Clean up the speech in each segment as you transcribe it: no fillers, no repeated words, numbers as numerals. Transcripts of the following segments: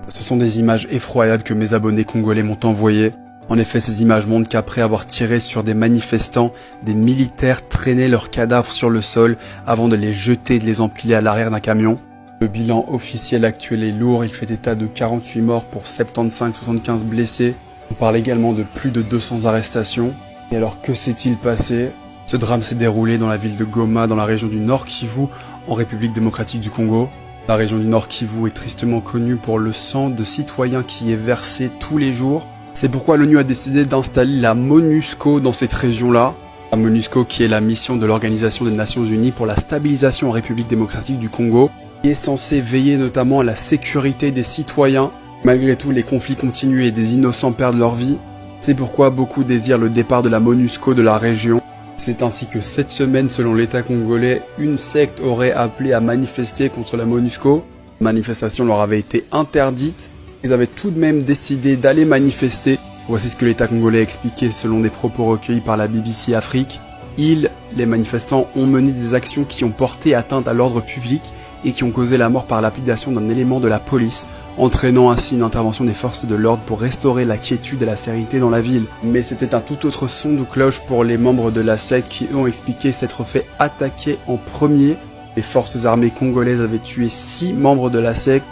Ce sont des images effroyables que mes abonnés congolais m'ont envoyées. En effet, ces images montrent qu'après avoir tiré sur des manifestants, des militaires traînaient leurs cadavres sur le sol avant de les jeter et de les empiler à l'arrière d'un camion. Le bilan officiel actuel est lourd, il fait état de 48 morts pour 75 blessés. On parle également de plus de 200 arrestations. Et alors que s'est-il passé? Ce drame s'est déroulé dans la ville de Goma, dans la région du Nord Kivu, en République démocratique du Congo. La région du Nord Kivu est tristement connue pour le sang de citoyens qui est versé tous les jours. C'est pourquoi l'ONU a décidé d'installer la MONUSCO dans cette région-là. La MONUSCO qui est la mission de l'Organisation des Nations Unies pour la stabilisation en République démocratique du Congo, qui est censée veiller notamment à la sécurité des citoyens. Malgré tout, les conflits continuent et des innocents perdent leur vie. C'est pourquoi beaucoup désirent le départ de la MONUSCO de la région. C'est ainsi que cette semaine, selon l'État congolais, une secte aurait appelé à manifester contre la MONUSCO. La manifestation leur avait été interdite. Ils avaient tout de même décidé d'aller manifester. Voici ce que l'État congolais a expliqué selon des propos recueillis par la BBC Afrique. Les manifestants, ont mené des actions qui ont porté atteinte à l'ordre public et qui ont causé la mort par lapidation d'un élément de la police, entraînant ainsi une intervention des forces de l'ordre pour restaurer la quiétude et la sérénité dans la ville. Mais c'était un tout autre son de cloche pour les membres de la secte qui eux ont expliqué s'être fait attaquer en premier. Les forces armées congolaises avaient tué 6 membres de la secte.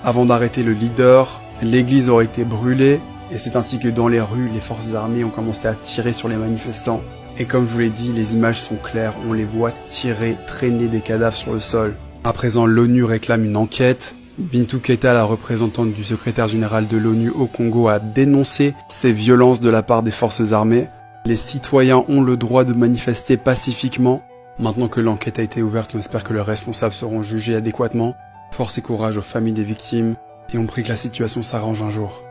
Avant d'arrêter le leader, l'église aurait été brûlée, et c'est ainsi que dans les rues, les forces armées ont commencé à tirer sur les manifestants. Et comme je vous l'ai dit, les images sont claires, on les voit tirer, traîner des cadavres sur le sol. À présent, l'ONU réclame une enquête. Bintou Keita, la représentante du secrétaire général de l'ONU au Congo, a dénoncé ces violences de la part des forces armées. Les citoyens ont le droit de manifester pacifiquement. Maintenant que l'enquête a été ouverte, on espère que les responsables seront jugés adéquatement. Force et courage aux familles des victimes, et on prie que la situation s'arrange un jour.